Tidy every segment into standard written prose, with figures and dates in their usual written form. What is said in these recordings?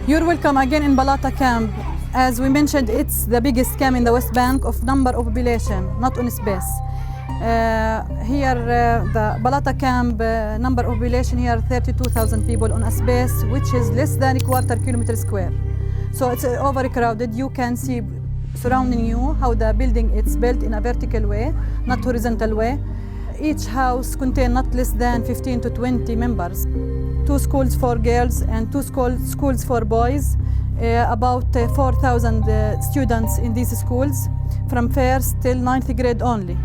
You're welcome again in Balata Camp. As we mentioned, it's the biggest camp in the West Bank of number of population, not on space. The Balata Camp number of population here 32,000 people on a space which is less than a quarter kilometer square. So it's overcrowded. You can see surrounding you how the building is built in a vertical way, not horizontal way. Each house contains not less than 15 to 20 members. 2 schools for girls and 2 schools for boys. About 4,000 students in these schools from 1st till 9th grade only.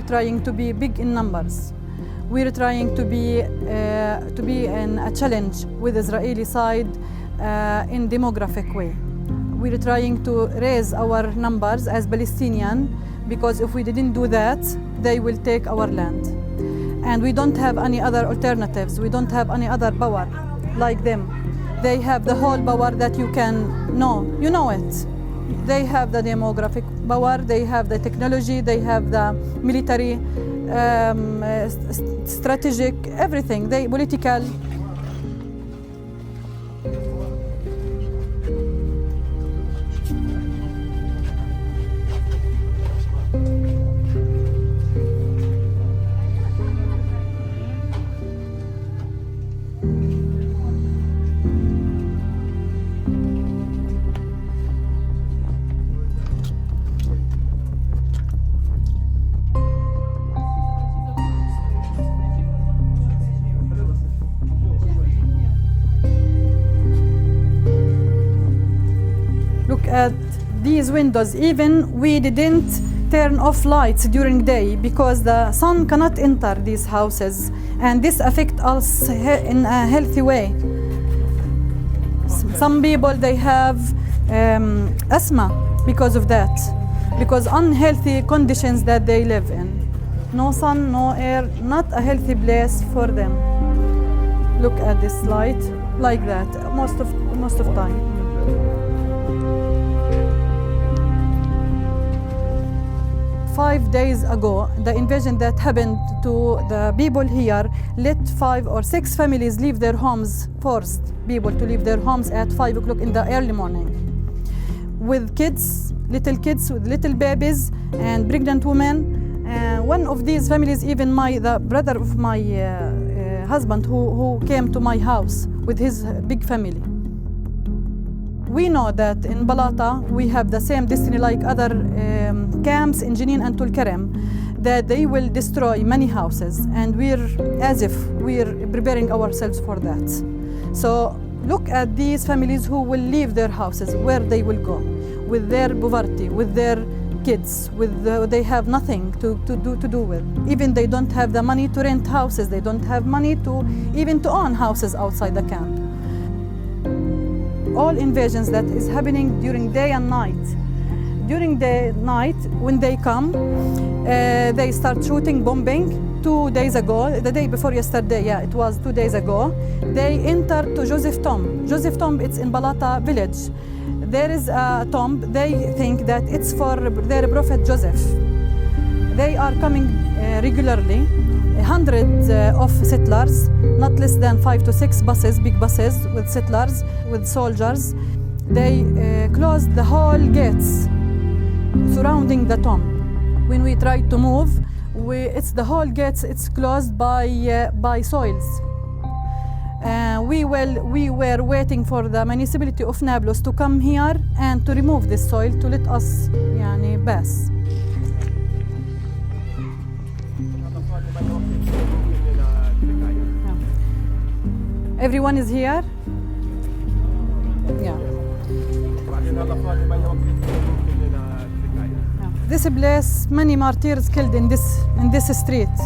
Trying to be big in numbers. We're trying to be in a challenge with Israeli side in demographic way. We're trying to raise our numbers as Palestinian because if we didn't do that, they will take our land. And we don't have any other alternatives. We don't have any other power like them. They have the whole power that you can know. You know it. They have the demographic power, they have the technology, they have the military, strategic, everything, political. At these windows, even we didn't turn off lights during day because the sun cannot enter these houses, and this affects us in a healthy way. Some people, they have asthma because of that, because unhealthy conditions that they live in. No sun, no air, not a healthy place for them. Look at this light, like that, most of time. 5 days ago, the invasion that happened to the people here let 5 or 6 families leave their homes, forced people to leave their homes at 5 o'clock in the early morning. With kids, with little babies and pregnant women. One of these families, even the brother of my husband who came to my house with his big family. We know that in Balata we have the same destiny like other camps in Jenin and Tulkarem, that they will destroy many houses, and we're preparing ourselves for that. So look at these families who will leave their houses, where they will go, with their poverty, with their kids, they have nothing to do with. Even they don't have the money to rent houses, they don't have money to own houses outside the camp. All invasions that is happening during day and night. During the night, when they come, they start shooting, bombing. 2 days ago, the day before yesterday, it was 2 days ago, they entered to Joseph Tomb. Joseph Tomb, it's in Balata village. There is a tomb, they think that it's for their prophet Joseph. They are coming regularly, hundreds of settlers, not less than 5 to 6 buses, big buses with settlers, with soldiers. They closed the whole gates surrounding the tomb. When we try to move, it's the whole gates, it's closed by soils. We were waiting for the municipality of Nablus to come here and to remove this soil to let us pass. Everyone is here? Yeah. This place, many martyrs killed in this street,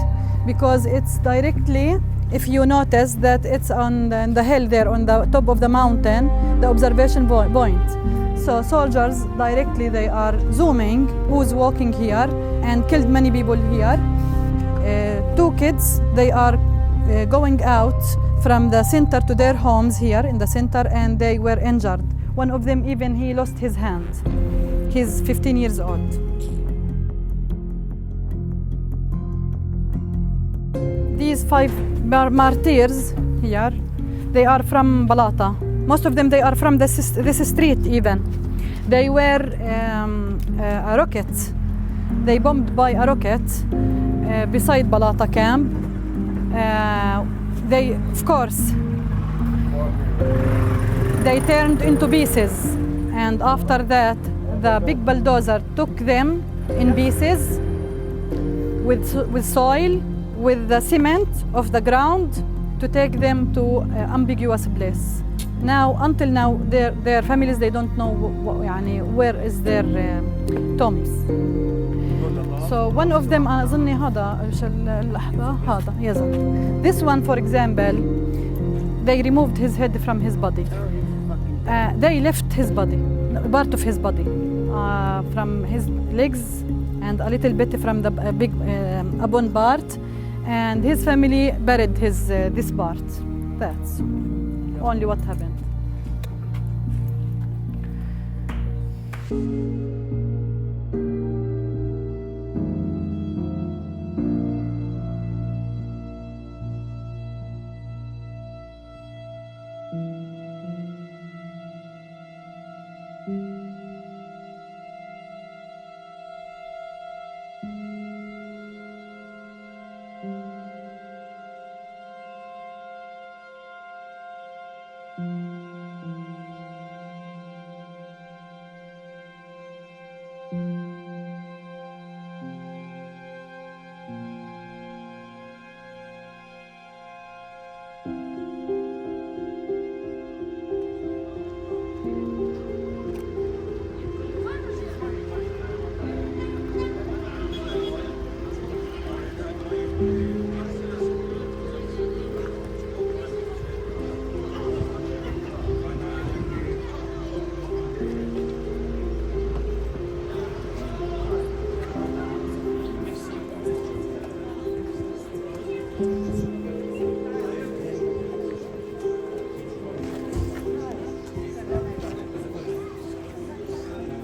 because it's directly, if you notice that it's on the hill there, on the top of the mountain, the observation point. So soldiers directly, they are zooming who's walking here and killed many people here. 2 kids, they are going out from the center to their homes here in the center, and they were injured. One of them even, he lost his hand. He's 15 years old. These 5 martyrs here, they are from Balata. Most of them, they are from this street even. They were a rocket. They bombed by a rocket beside Balata camp. They, of course, they turned into pieces. And after that, the big bulldozer took them in pieces with soil, with the cement of the ground, to take them to ambiguous place. Now, until now, their families, they don't know where is their tombs. So one of them, أظني هذا اللحظة هذا يزن. This one, for example, they removed his head from his body. They left his body, part of his body, from his legs and a little bit from the big bone part, and his family buried this part. That's only what happened.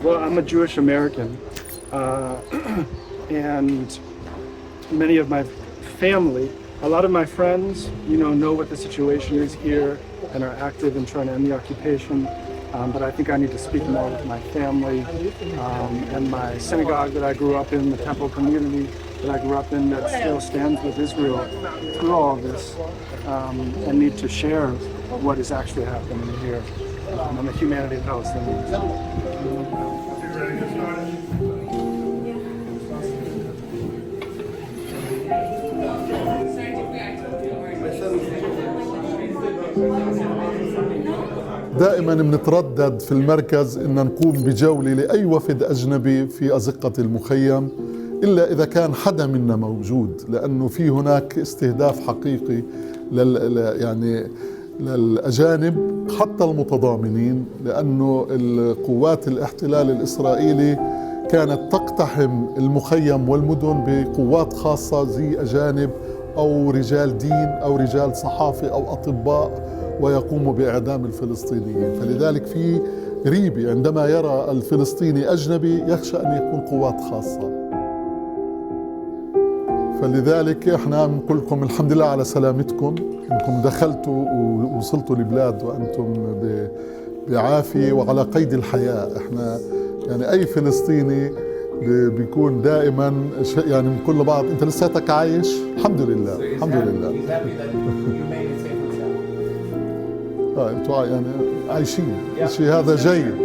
Well, I'm a Jewish American, and many of my family, a lot of my friends, know what the situation is here and are active in trying to end the occupation. But I think I need to speak more with my family and my synagogue that I grew up in, the temple community that I grew up in that still stands with Israel through all of this, and need to share what is actually happening here and the humanity of Palestinians. دائما بنتردد في المركز ان نقوم بجولة لأي وفد أجنبي في أزقة المخيم إلا إذا كان حدا منا موجود، لأنه في هناك استهداف حقيقي للأجانب حتى المتضامنين، لأنه القوات الاحتلال الإسرائيلي كانت تقتحم المخيم والمدن بقوات خاصة زي أجانب أو رجال دين أو رجال صحافة أو أطباء، ويقوموا بإعدام الفلسطينيين. فلذلك في ريبة عندما يرى الفلسطيني أجنبي يخشى أن يكون قوات خاصة. فلذلك احنا بنقول لكم الحمد لله على سلامتكم، انكم دخلتوا ووصلتوا لبلاد وانتم بعافية وعلى قيد الحياة. احنا أي فلسطيني بيكون دائما بنقول لبعض انت لساتك عايش، الحمد لله الحمد لله. انتوا عايشين، الشيء هذا جيد،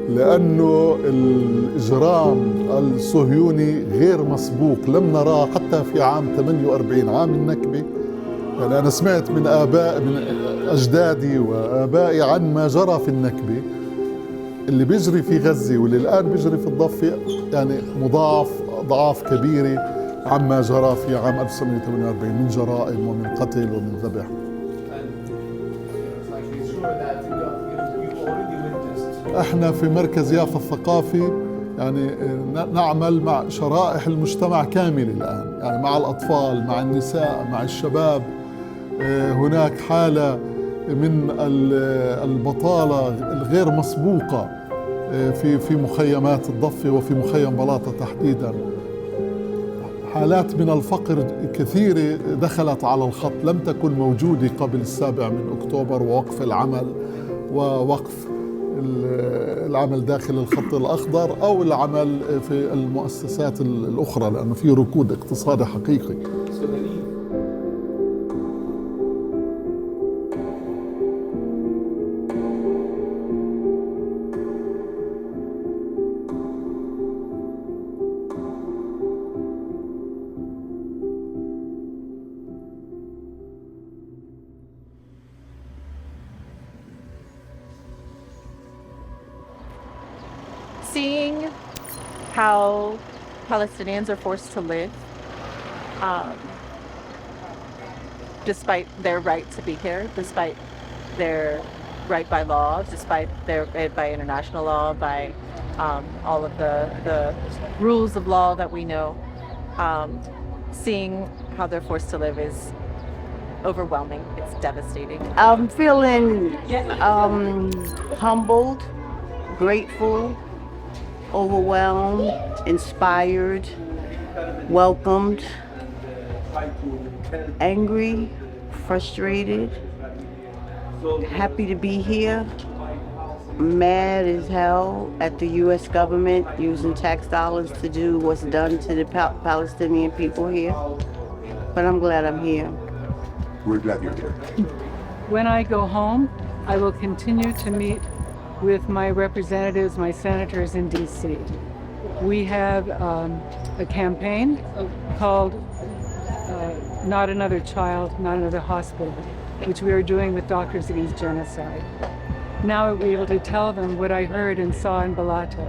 لأنه الإجرام الصهيوني غير مسبوق، لم نراه حتى في عام 48 عام النكبة. يعني أنا سمعت من أجدادي وآبائي عن ما جرى في النكبة اللي بيجري في غزة واللي الآن بيجري في الضفة، يعني مضاعف أضعاف كبيرة عما جرى في عام 1948 من جرائم ومن قتل ومن ذبح. احنا في مركز يافا الثقافي يعني نعمل مع شرائح المجتمع كامل الآن، يعني مع الأطفال، مع النساء، مع الشباب. هناك حالة من البطالة الغير مسبوقة في مخيمات الضفة وفي مخيم بلاطة تحديداً. حالات من الفقر كثيرة دخلت على الخط لم تكن موجودة قبل 7 أكتوبر ووقف العمل ووقف العمل داخل الخط الأخضر أو العمل في المؤسسات الأخرى، لأنه في ركود اقتصادي حقيقي. Seeing how Palestinians are forced to live, despite their right to be here, despite their right by law, despite their by international law, by all of the rules of law that we know, seeing how they're forced to live is overwhelming. It's devastating. I'm feeling humbled, grateful, overwhelmed, inspired, welcomed, angry, frustrated, happy to be here, mad as hell at the U.S. government using tax dollars to do what's done to the Palestinian people here. But I'm glad I'm here. We're glad you're here. When I go home, I will continue to meet with my representatives, my senators in D.C. We have a campaign called Not Another Child, Not Another Hospital, which we are doing with Doctors Against Genocide. Now I'll be able to tell them what I heard and saw in Balata,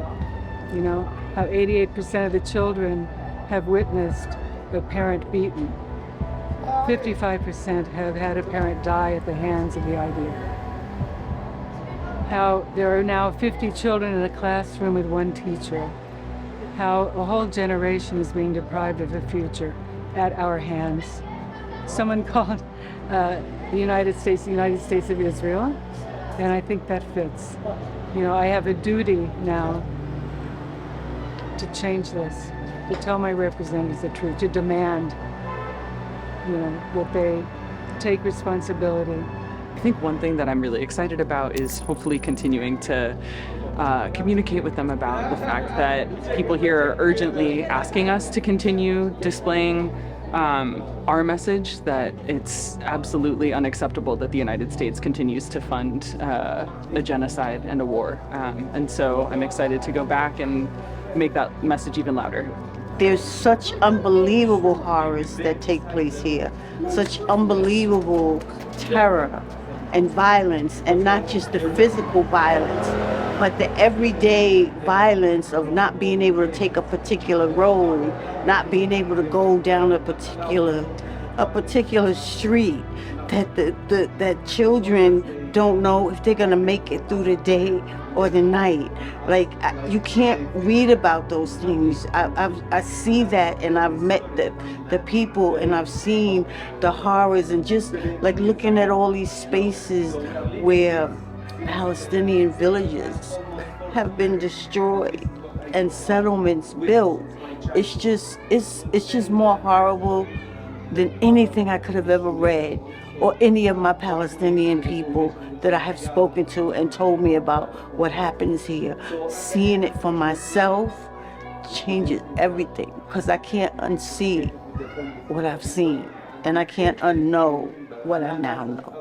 you know, how 88% of the children have witnessed a parent beaten. 55% have had a parent die at the hands of the IDF. How there are now 50 children in a classroom with one teacher. How a whole generation is being deprived of a future at our hands. Someone called the United States of Israel, and I think that fits. You know, I have a duty now to change this, to tell my representatives the truth, to demand, you know, that they take responsibility. I think one thing that I'm really excited about is hopefully continuing to communicate with them about the fact that people here are urgently asking us to continue displaying our message that it's absolutely unacceptable that the United States continues to fund a genocide and a war. And so I'm excited to go back and make that message even louder. There's such unbelievable horrors that take place here, such unbelievable terror and violence, and not just the physical violence, but the everyday violence of not being able to take a particular road, not being able to go down a particular street, that children don't know if they're gonna make it through the day or the night. Like, you can't read about those things. I see that, and I've met the people, and I've seen the horrors, and just like looking at all these spaces where Palestinian villages have been destroyed and settlements built. It's just more horrible than anything I could have ever read, or any of my Palestinian people that I have spoken to and told me about what happens here. Seeing it for myself changes everything, because I can't unsee what I've seen, and I can't unknow what I now know.